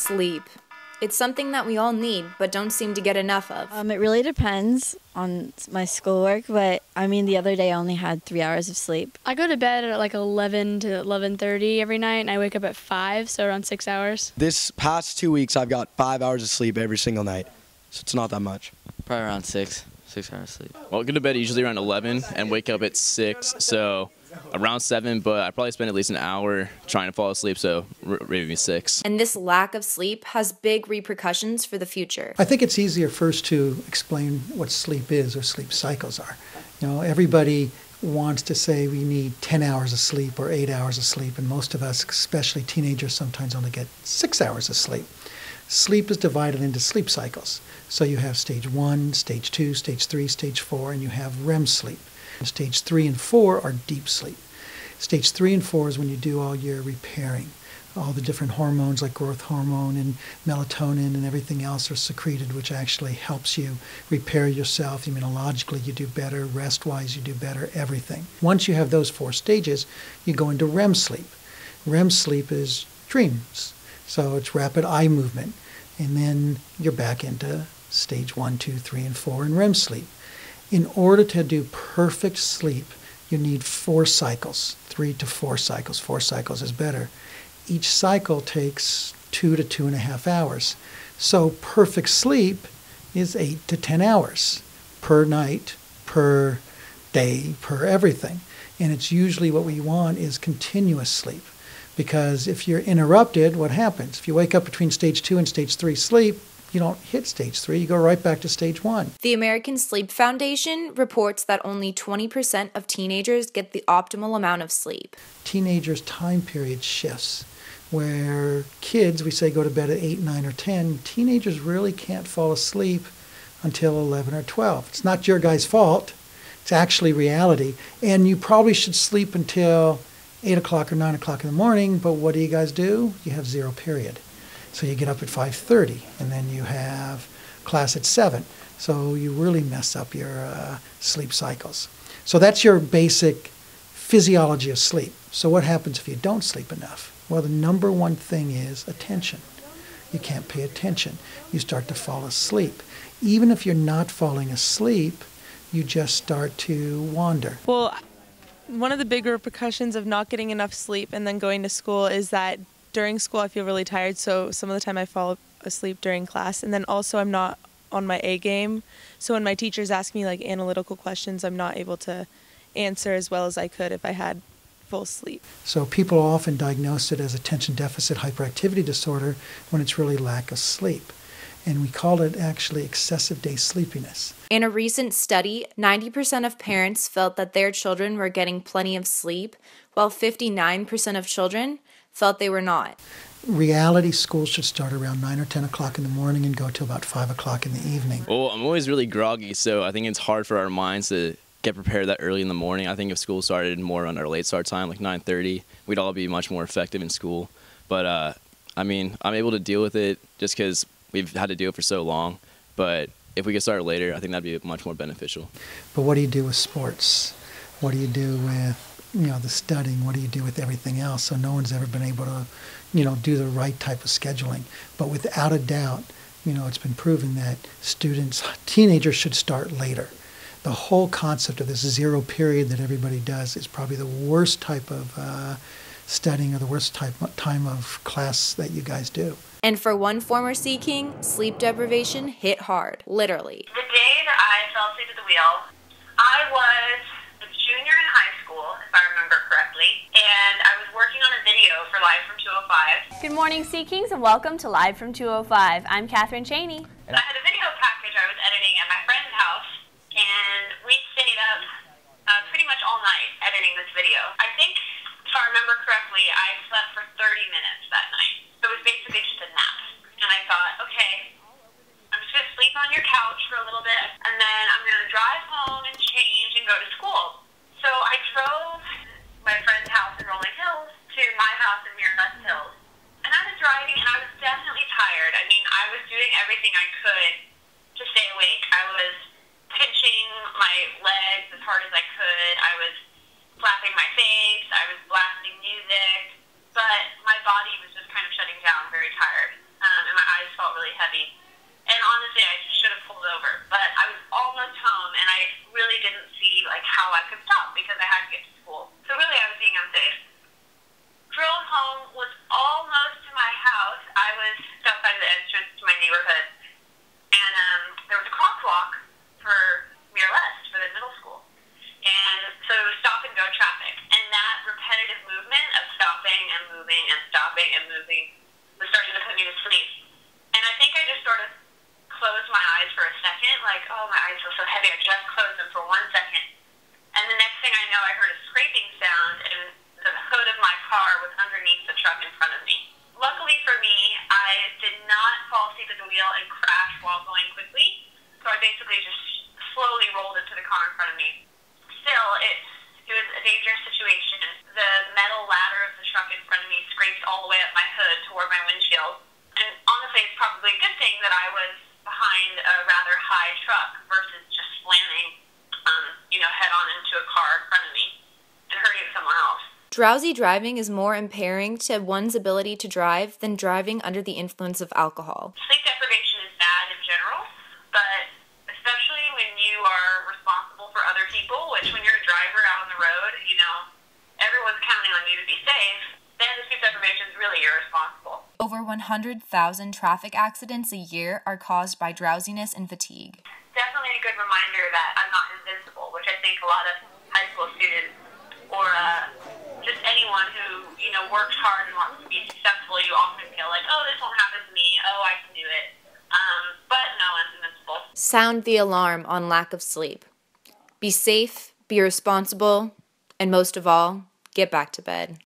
Sleep. It's something that we all need, but don't seem to get enough of. It really depends on my schoolwork, but I mean, the other day I only had 3 hours of sleep. I go to bed at like 11 to 11:30 every night, and I wake up at 5, so around 6 hours. This past 2 weeks, I've got 5 hours of sleep every single night, so it's not that much. Probably around 6 hours of sleep. Well, I go to bed usually around 11 and wake up at 6, so around 7, but I probably spend at least an hour trying to fall asleep, so maybe 6. And this lack of sleep has big repercussions for the future. I think it's easier first to explain what sleep is or sleep cycles are. You know, everybody wants to say we need 10 hours of sleep or 8 hours of sleep, and most of us, especially teenagers, sometimes only get 6 hours of sleep. Sleep is divided into sleep cycles. So you have stage 1, stage 2, stage 3, stage 4, and you have REM sleep. Stage 3 and 4 are deep sleep. Stage 3 and 4 is when you do all your repairing. All the different hormones like growth hormone and melatonin and everything else are secreted, which actually helps you repair yourself. Immunologically, you do better. Rest-wise, you do better. Everything. Once you have those 4 stages, you go into REM sleep. REM sleep is dreams. So it's rapid eye movement. And then you're back into stage 1, 2, 3, and 4 in REM sleep. In order to do perfect sleep, you need 4 cycles, 3 to 4 cycles. 4 cycles is better. Each cycle takes 2 to 2.5 hours. So perfect sleep is 8 to 10 hours per night, per day, per everything. And it's usually what we want is continuous sleep. Because if you're interrupted, what happens? If you wake up between stage 2 and stage 3 sleep, you don't hit stage 3, you go right back to stage 1. The American Sleep Foundation reports that only 20% of teenagers get the optimal amount of sleep. Teenagers' time period shifts. Where kids, we say go to bed at 8, 9, or 10, teenagers really can't fall asleep until 11 or 12. It's not your guy's fault. It's actually reality. And you probably should sleep until 8 o'clock or 9 o'clock in the morning, but what do you guys do? You have 0 period. So you get up at 5:30, and then you have class at 7. So you really mess up your sleep cycles. So that's your basic physiology of sleep. So what happens if you don't sleep enough? Well, the number one thing is attention. You can't pay attention. You start to fall asleep. Even if you're not falling asleep, you just start to wander. Well, one of the big repercussions of not getting enough sleep and then going to school is that during school I feel really tired, so some of the time I fall asleep during class, and then also I'm not on my A game, so when my teachers ask me like analytical questions, I'm not able to answer as well as I could if I had full sleep. So people often diagnose it as attention deficit hyperactivity disorder when it's really lack of sleep. And we call it actually excessive day sleepiness. In a recent study, 90% of parents felt that their children were getting plenty of sleep, while 59% of children felt they were not. Reality school should start around 9 or 10 o'clock in the morning and go till about 5 o'clock in the evening. Well, I'm always really groggy, so I think it's hard for our minds to get prepared that early in the morning. I think if school started more on our late start time, like 9:30, we'd all be much more effective in school. But, I mean, I'm able to deal with it just because we've had to do it for so long. But if we could start later, I think that'd be much more beneficial. But what do you do with sports? What do you do with, the studying? What do you do with everything else? So no one's ever been able to, do the right type of scheduling. But without a doubt, it's been proven that teenagers should start later. The whole concept of this 0 period that everybody does is probably the worst type of studying or the worst time of class that you guys do. And for one former Sea King, sleep deprivation hit hard, literally. The day that I fell asleep at the wheel, I was a junior in high school, if I remember correctly, and I was working on a video for Live from 205. Good morning, Sea Kings, and welcome to Live from 205. I'm Catherine Cheney. I had a video package I was editing at my friend's house, and we stayed up pretty much all night editing this video. I think, if I remember correctly, I slept for 30 minutes that night. It was basically just a nap. And I thought, okay, I'm just going to sleep on your couch for a little bit, and then I'm going to drive home and change and go to school. So I drove my friend's house in Rolling Hills to my house in Mirror Hills. And I was driving, and I was definitely tired. I mean, I was doing everything I could to stay awake. I was pinching my legs as hard as I could. I was slapping my face. I was blasting music. But my body was just kind of shutting down, very tired. and moving and stopping and moving was starting to put me to sleep. And I think I just sort of closed my eyes for a second, like, oh, my eyes feel so heavy. I just closed them for 1 second. And the next thing I know, I heard a scraping sound, and the hood of my car was underneath the truck in front of me. Luckily for me, I did not fall asleep at the wheel and crash while going quickly, so I basically just slowly rolled into the car in front of me. Still, it was a dangerous situation. The metal ladder of the truck in front of me scraped all the way up my hood toward my windshield. And honestly, it's probably a good thing that I was behind a rather high truck versus just slamming, head-on into a car in front of me and hurting someone else. Drowsy driving is more impairing to one's ability to drive than driving under the influence of alcohol. Sleep deprivation is bad in general, but especially when you are responsible for other people, which when you're a driver out on the road, everyone's counting on you to be safe, then the sleep deprivation is really irresponsible. Over 100,000 traffic accidents a year are caused by drowsiness and fatigue. Definitely a good reminder that I'm not invincible, which I think a lot of high school students or just anyone who, works hard and wants to be successful, you often feel like, oh, this won't happen to me, oh, I can do it. But no one's invincible. Sound the alarm on lack of sleep. Be safe, be responsible, and most of all, get back to bed.